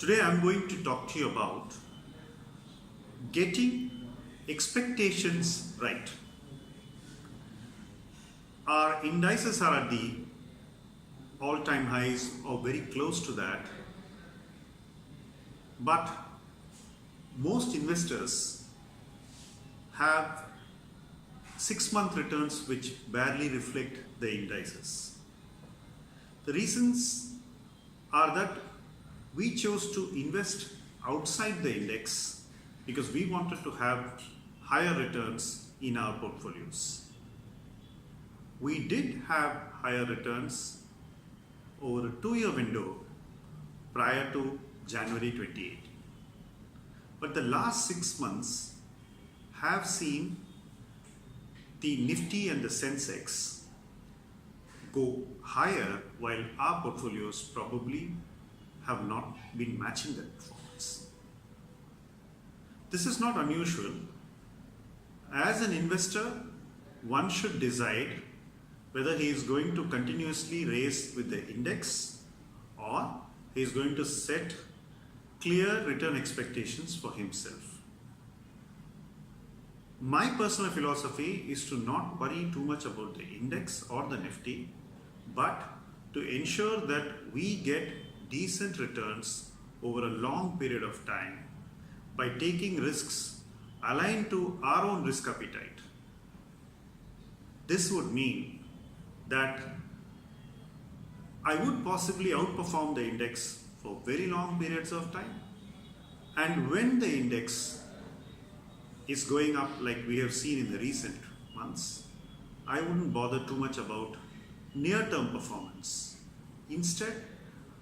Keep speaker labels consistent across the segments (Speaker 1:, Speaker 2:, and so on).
Speaker 1: Today I'm going to talk to you about getting expectations right. Our indices are at the all-time highs or very close to that, but most investors have 6-month returns which barely reflect the indices. The reasons are that we chose to invest outside the index because we wanted to have higher returns in our portfolios. We did have higher returns over a 2-year window prior to January 2018. But the last 6 months have seen the Nifty and the Sensex go higher while our portfolios probably have not been matching that performance. This is not unusual. As an investor, one should decide whether he is going to continuously race with the index or he is going to set clear return expectations for himself. My personal philosophy is to not worry too much about the index or the Nifty, but to ensure that we get decent returns over a long period of time by taking risks aligned to our own risk appetite. This would mean that I would possibly outperform the index for very long periods of time, and when the index is going up like we have seen in the recent months, I wouldn't bother too much about near-term performance. Instead,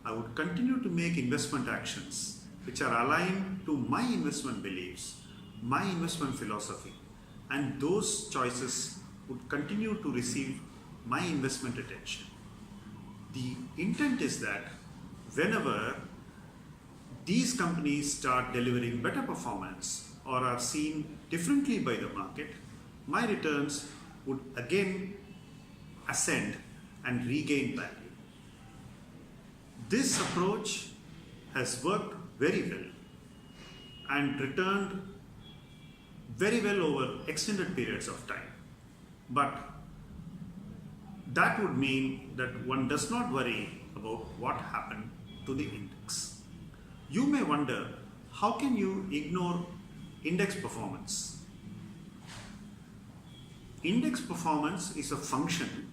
Speaker 1: I would continue to make investment actions which are aligned to my investment beliefs, my investment philosophy, and those choices would continue to receive my investment attention. The intent is that whenever these companies start delivering better performance or are seen differently by the market, my returns would again ascend and regain value. This approach has worked very well and returned very well over extended periods of time. But that would mean that one does not worry about what happened to the index. You may wonder, how can you ignore index performance? Index performance is a function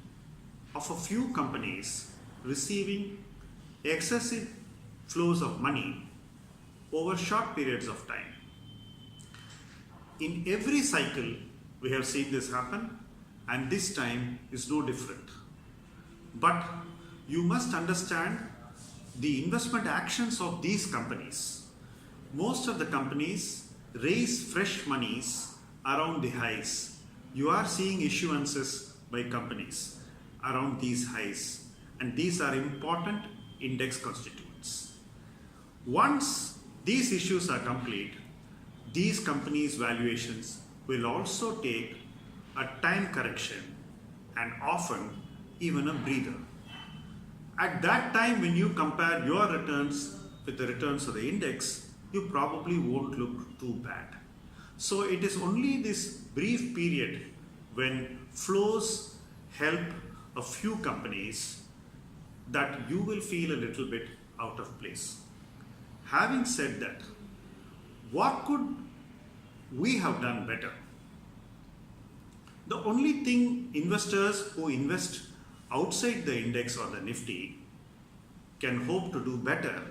Speaker 1: of a few companies receiving excessive flows of money over short periods of time. In every cycle, we have seen this happen, and this time is no different. But you must understand the investment actions of these companies. Most of the companies raise fresh monies around the highs. You are seeing issuances by companies around these highs, and these are important index constituents. Once these issues are complete, these companies' valuations will also take a time correction and often even a breather. At that time, when you compare your returns with the returns of the index, you probably won't look too bad. So it is only this brief period when flows help a few companies that you will feel a little bit out of place. Having said that, what could we have done better? The only thing investors who invest outside the index or the Nifty can hope to do better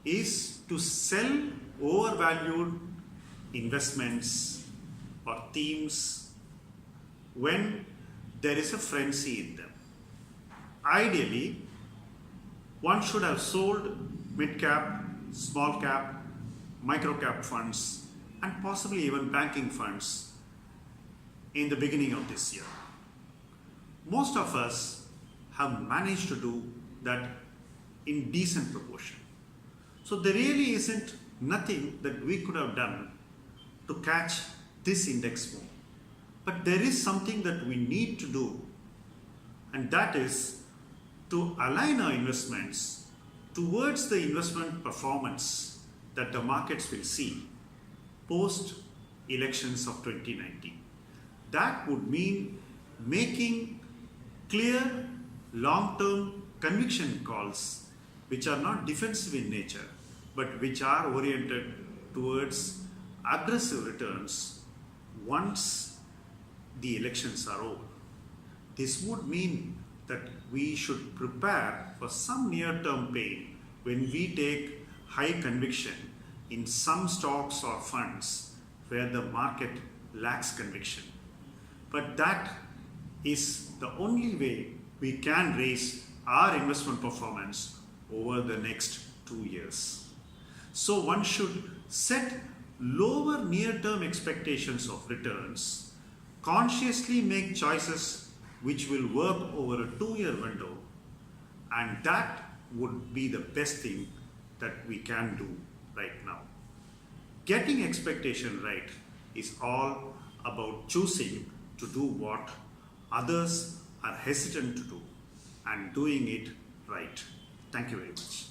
Speaker 1: is to sell overvalued investments or themes when there is a frenzy in them. Ideally, one should have sold mid-cap, small-cap, micro-cap funds and possibly even banking funds in the beginning of this year. Most of us have managed to do that in decent proportion. So there really isn't nothing that we could have done to catch this index move. But there is something that we need to do, and that is to align our investments towards the investment performance that the markets will see post elections of 2019. That would mean making clear long-term conviction calls which are not defensive in nature but which are oriented towards aggressive returns once the elections are over. This would mean that we should prepare for some near-term pain when we take high conviction in some stocks or funds where the market lacks conviction. But that is the only way we can raise our investment performance over the next 2 years. So one should set lower near-term expectations of returns, consciously make choices which will work over a 2-year window, and that would be the best thing that we can do right now. Getting expectation right is all about choosing to do what others are hesitant to do and doing it right. Thank you very much.